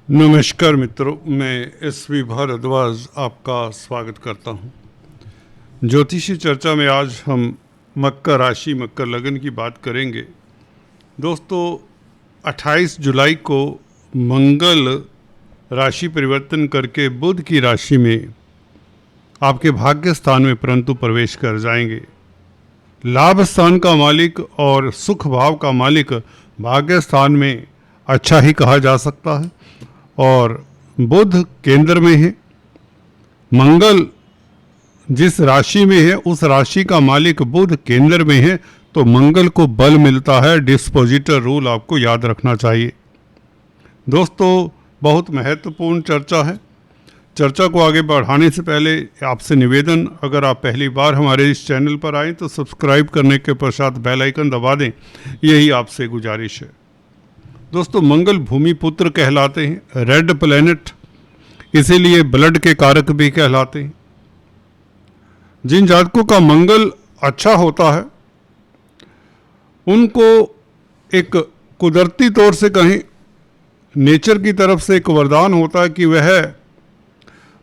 नमस्कार मित्रों, मैं एस.वी. भारद्वाज आपका स्वागत करता हूं। ज्योतिषी चर्चा में आज हम मकर राशि, मकर लगन की बात करेंगे। दोस्तों, 28 जुलाई को मंगल राशि परिवर्तन करके बुध की राशि में आपके भाग्य स्थान में परंतु प्रवेश कर जाएंगे। लाभ स्थान का मालिक और सुख भाव का मालिक भाग्य स्थान में अच्छा ही कहा जा सकता है और बुध केंद्र में है। मंगल जिस राशि में है उस राशि का मालिक बुध केंद्र में है, तो मंगल को बल मिलता है। डिस्पोजिटर रूल आपको याद रखना चाहिए। दोस्तों, बहुत महत्वपूर्ण चर्चा है। चर्चा को आगे बढ़ाने से पहले आपसे निवेदन, अगर आप पहली बार हमारे इस चैनल पर आए तो सब्सक्राइब करने के पश्चात बेल आइकन दबा दें, यही आपसे गुजारिश है। दोस्तों, मंगल भूमि पुत्र कहलाते हैं, रेड प्लेनेट, इसीलिए ब्लड के कारक भी कहलाते हैं। जिन जातकों का मंगल अच्छा होता है उनको एक कुदरती तौर से कहें, नेचर की तरफ से एक वरदान होता है कि वह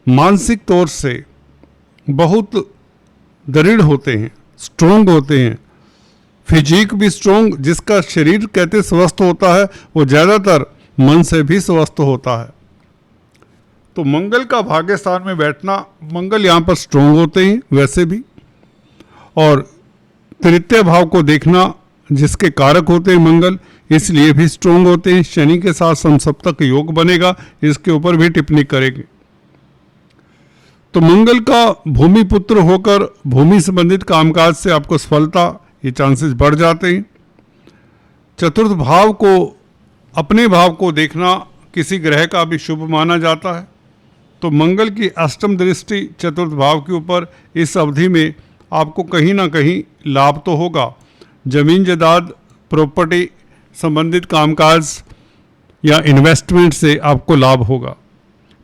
मानसिक तौर से बहुत दृढ़ होते हैं, स्ट्रोंग होते हैं। फिजिक भी स्ट्रोंग, जिसका शरीर कहते स्वस्थ होता है वो ज़्यादातर मन से भी स्वस्थ होता है। तो मंगल का भाग्य स्थान में बैठना, मंगल यहाँ पर स्ट्रोंग होते हैं वैसे भी, और तृतीय भाव को देखना जिसके कारक होते हैं मंगल, इसलिए भी स्ट्रोंग होते हैं। शनि के साथ समसप्तक योग बनेगा, इसके ऊपर भी टिप्पणी करेंगे। तो मंगल का भूमि पुत्र होकर भूमि संबंधित कामकाज से आपको सफलता, ये चांसेस बढ़ जाते हैं। चतुर्थ भाव को, अपने भाव को देखना किसी ग्रह का भी शुभ माना जाता है। तो मंगल की अष्टम दृष्टि चतुर्थ भाव के ऊपर इस अवधि में आपको कहीं ना कहीं लाभ तो होगा। जमीन जायदाद, प्रॉपर्टी संबंधित कामकाज या इन्वेस्टमेंट से आपको लाभ होगा।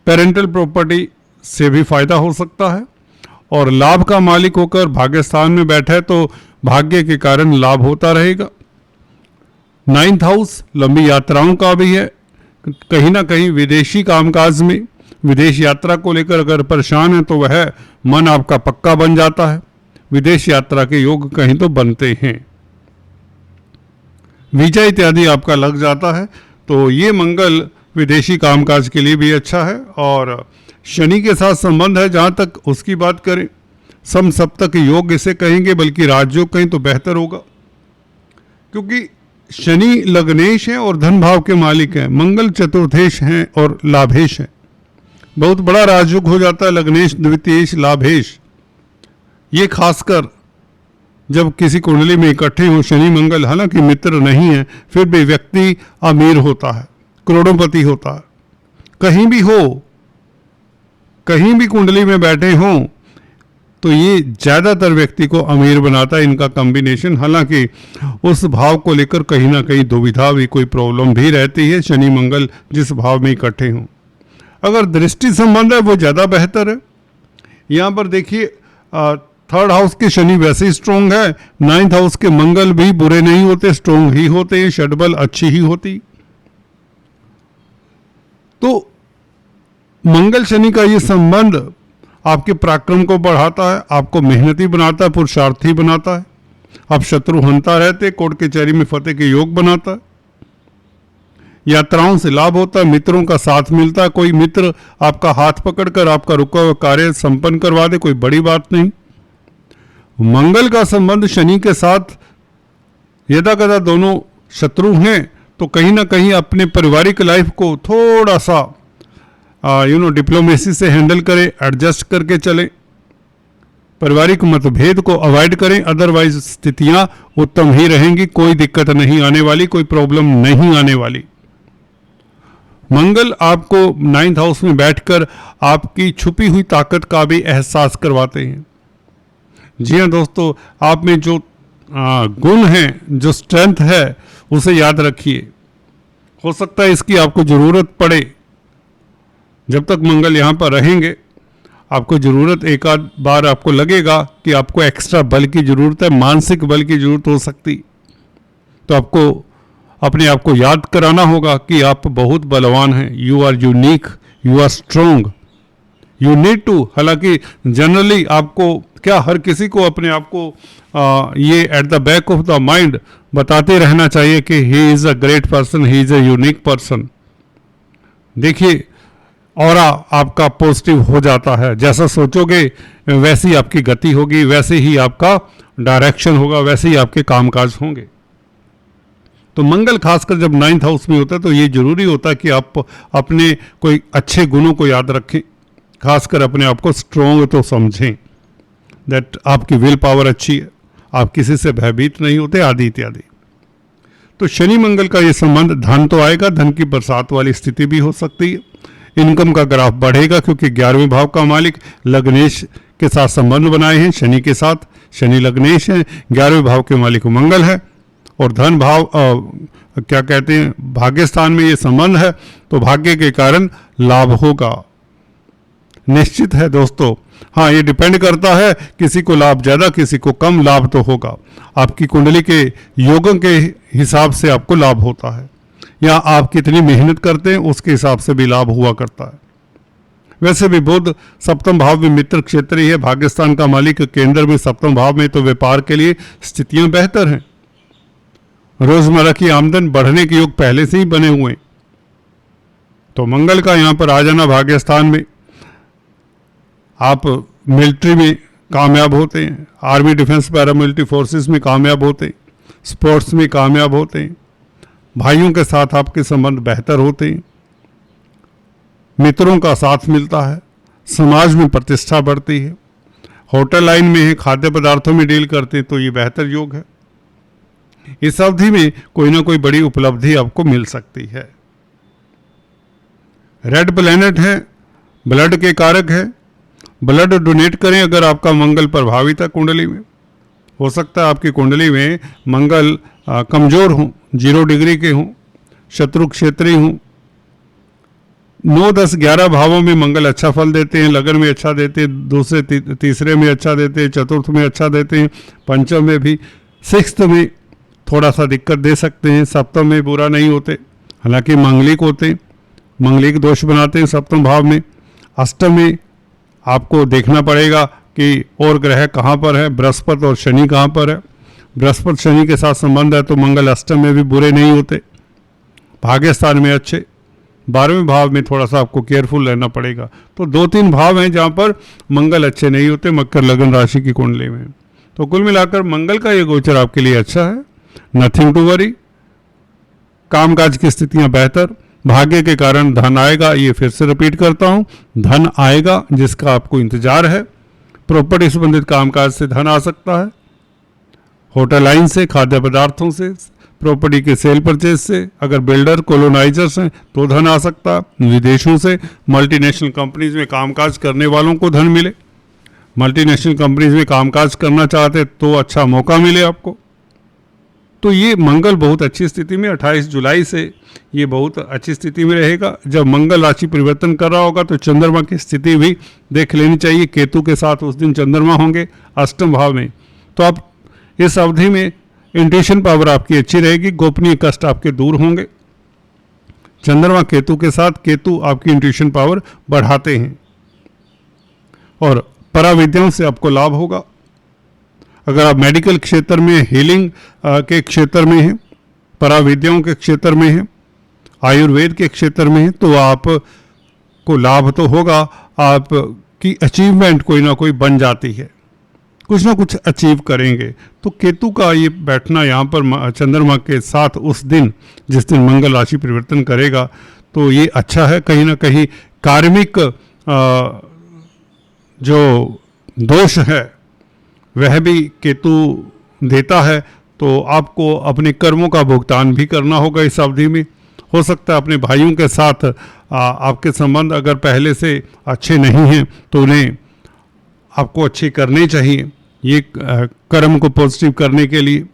पेरेंटल प्रॉपर्टी से भी फायदा हो सकता है, और लाभ का मालिक होकर भाग्य स्थान में बैठा है तो भाग्य के कारण लाभ होता रहेगा। 9th हाउस लंबी यात्राओं का भी है। कहीं ना कहीं विदेशी कामकाज में, विदेश यात्रा को लेकर अगर परेशान है तो वह मन आपका पक्का बन जाता है। विदेश यात्रा के योग कहीं तो बनते हैं, वीजा इत्यादि आपका लग जाता है। तो ये मंगल विदेशी कामकाज के लिए भी अच्छा है। और शनि के साथ संबंध है, जहाँ तक उसकी बात करें समसप्तक योग इसे कहेंगे, बल्कि राजयोग कहीं तो बेहतर होगा, क्योंकि शनि लग्नेश है और धन भाव के मालिक हैं। मंगल चतुर्थेश हैं और लाभेश है। बहुत बड़ा राजयोग हो जाता है लग्नेश, द्वितीयेश, लाभेश। ये खासकर जब किसी कुंडली में इकट्ठे हो शनि मंगल, हालांकि मित्र नहीं है, फिर भी व्यक्ति अमीर होता है, करोड़ोंपति होता है। कहीं भी हो, कहीं भी कुंडली में बैठे हों तो ये ज़्यादातर व्यक्ति को अमीर बनाता है, इनका कॉम्बिनेशन। हालांकि उस भाव को लेकर कहीं ना कहीं दुविधा भी, कोई प्रॉब्लम भी रहती है, शनि मंगल जिस भाव में इकट्ठे हों। अगर दृष्टि संबंध है वो ज़्यादा बेहतर है। यहाँ पर देखिए, 3rd हाउस के शनि वैसे ही स्ट्रोंग है, 9th हाउस के मंगल भी बुरे नहीं होते, स्ट्रोंग ही होते हैं, षडबल अच्छी ही होती। तो मंगल शनि का ये संबंध आपके पराक्रम को बढ़ाता है, आपको मेहनती बनाता है, पुरुषार्थी बनाता है। आप शत्रु हंता रहते, कोर्ट कचहरी में फतेह के योग बनाता है। यात्राओं से लाभ होता है, मित्रों का साथ मिलता है। कोई मित्र आपका हाथ पकड़कर आपका रुका हुआ कार्य संपन्न करवा दे, कोई बड़ी बात नहीं। मंगल का संबंध शनि के साथ यदा कदा दोनों शत्रु हैं, तो कहीं ना कहीं अपने पारिवारिक लाइफ को थोड़ा सा डिप्लोमेसी से हैंडल करें, एडजस्ट करके चलें, पारिवारिक मतभेद को अवॉइड करें, अदरवाइज स्थितियां उत्तम ही रहेंगी, कोई दिक्कत नहीं आने वाली, कोई प्रॉब्लम नहीं आने वाली। मंगल आपको 9th हाउस में बैठकर आपकी छुपी हुई ताकत का भी एहसास करवाते हैं। जी हाँ दोस्तों, आप में जो गुण हैं, जो स्ट्रेंथ है, उसे याद रखिए। हो सकता है इसकी आपको ज़रूरत पड़े। जब तक मंगल यहाँ पर रहेंगे आपको ज़रूरत, एक आध बार आपको लगेगा कि आपको एक्स्ट्रा बल की ज़रूरत है, मानसिक बल की ज़रूरत हो सकती, तो आपको अपने आप को याद कराना होगा कि आप बहुत बलवान हैं, you are unique, you are strong, you need to. हालांकि जनरली आपको क्या, हर किसी को अपने आप को ये at the back of the mind बताते रहना चाहिए कि he is a great person, he is a unique person. देखिए, ऑरा आपका पॉजिटिव हो जाता है, जैसा सोचोगे वैसी आपकी गति होगी, वैसे ही आपका डायरेक्शन होगा, वैसे ही आपके कामकाज होंगे। तो मंगल खासकर जब 9th हाउस में होता है तो ये जरूरी होता है कि आप अपने कोई अच्छे गुणों को याद रखें, खासकर अपने आप को स्ट्रोंग तो समझें, दैट आपकी विल पावर अच्छी है, आप किसी से भयभीत नहीं होते, आदि इत्यादि। तो शनि मंगल का ये संबंध, धन तो आएगा, धन की बरसात वाली स्थिति भी हो सकती है, इनकम का ग्राफ बढ़ेगा क्योंकि 11वें भाव का मालिक लग्नेश के साथ संबंध बनाए हैं, शनि के साथ, शनि लग्नेश है, 11वें भाव के मालिक मंगल है, और धन भाव क्या कहते हैं, भाग्य स्थान में ये संबंध है, तो भाग्य के कारण लाभ होगा, निश्चित है दोस्तों। हाँ, ये डिपेंड करता है, किसी को लाभ ज़्यादा, किसी को कम, लाभ तो होगा। आपकी कुंडली के योगों के हिसाब से आपको लाभ होता है, या आप कितनी मेहनत करते हैं उसके हिसाब से भी लाभ हुआ करता है। वैसे भी बुध सप्तम भाव में मित्र क्षेत्र ही है, भाग्यस्थान का मालिक केंद्र में सप्तम भाव में, तो व्यापार के लिए स्थितियां बेहतर हैं, रोजमर्रा की आमदन बढ़ने के योग पहले से ही बने हुए हैं। तो मंगल का यहाँ पर आ जाना भाग्यस्थान में, आप मिलिट्री में कामयाब होते हैं, आर्मी डिफेंस पैरामिलिट्री फोर्सेस में कामयाब होते हैं, स्पोर्ट्स में कामयाब होते हैं, भाइयों के साथ आपके संबंध बेहतर होते हैं, मित्रों का साथ मिलता है, समाज में प्रतिष्ठा बढ़ती है, होटल लाइन में है, खाद्य पदार्थों में डील करते हैं, तो ये बेहतर योग है। इस अवधि में कोई ना कोई बड़ी उपलब्धि आपको मिल सकती है। रेड प्लैनेट है, ब्लड के कारक है, ब्लड डोनेट करें अगर आपका मंगल प्रभावित है कुंडली में। हो सकता है आपकी कुंडली में मंगल कमज़ोर हों, 0 डिग्री के हों, शत्रु क्षेत्रीय हों। 9, 10, 11 भावों में मंगल अच्छा फल देते हैं, लगन में अच्छा देते हैं, दूसरे तीसरे में अच्छा देते हैं, चतुर्थ में अच्छा देते हैं, पंचम में भी, 6th में थोड़ा सा दिक्कत दे सकते हैं, सप्तम में बुरा नहीं होते, हालांकि मंगलिक होते, मंगलिक दोष बनाते हैं सप्तम भाव में। अष्टम में आपको देखना पड़ेगा कि और ग्रह कहाँ पर है, बृहस्पति और शनि कहाँ पर है। बृहस्पति शनि के साथ संबंध है तो मंगल अष्टम में भी बुरे नहीं होते, भाग्यस्थान में अच्छे, 12वें भाव में थोड़ा सा आपको केयरफुल रहना पड़ेगा। तो 2-3 भाव हैं जहाँ पर मंगल अच्छे नहीं होते, मकर लगन राशि की कुंडली में। तो कुल मिलाकर मंगल का ये गोचर आपके लिए अच्छा है, नथिंग टू वरी। कामकाज की स्थितियाँ बेहतर, भाग्य के कारण धन आएगा, ये फिर से रिपीट करता हूँ, धन आएगा जिसका आपको इंतजार है। प्रॉपर्टी संबंधित कामकाज से धन आ सकता है, होटल लाइन से, खाद्य पदार्थों से, प्रॉपर्टी के सेल परचेज से, अगर बिल्डर कॉलोनाइजर्स हैं तो धन आ सकता है, विदेशों से, मल्टीनेशनल कंपनीज में कामकाज करने वालों को धन मिले, मल्टीनेशनल कंपनीज में कामकाज करना चाहते तो अच्छा मौका मिले आपको। तो ये मंगल बहुत अच्छी स्थिति में, 28 जुलाई से ये बहुत अच्छी स्थिति में रहेगा। जब मंगल राशि परिवर्तन कर रहा होगा तो चंद्रमा की स्थिति भी देख लेनी चाहिए, केतु के साथ उस दिन चंद्रमा होंगे अष्टम भाव में। तो आप इस अवधि में इंट्यूशन पावर आपकी अच्छी रहेगी, गोपनीय कष्ट आपके दूर होंगे। चंद्रमा केतु के साथ, केतु आपकी इंट्यूशन पावर बढ़ाते हैं और पराविद्याओं से आपको लाभ होगा। अगर आप मेडिकल क्षेत्र में, हीलिंग के क्षेत्र में हैं, पराविद्याओं के क्षेत्र में हैं, आयुर्वेद के क्षेत्र में हैं, तो आपको लाभ तो होगा, आपकी अचीवमेंट कोई ना कोई बन जाती है, कुछ ना कुछ अचीव करेंगे। तो केतु का ये बैठना यहाँ पर चंद्रमा के साथ उस दिन जिस दिन मंगल राशि परिवर्तन करेगा, तो ये अच्छा है। कहीं ना कहीं कार्मिक जो दोष है वह भी केतु देता है, तो आपको अपने कर्मों का भुगतान भी करना होगा इस अवधि में। हो सकता है अपने भाइयों के साथ आपके संबंध अगर पहले से अच्छे नहीं हैं तो उन्हें आपको अच्छे करने चाहिए, ये कर्म को पॉजिटिव करने के लिए।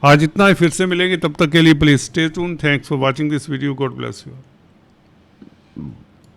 आज इतना ही, फिर से मिलेंगे, तब तक के लिए please stay tuned. Thanks for watching this video, God bless you.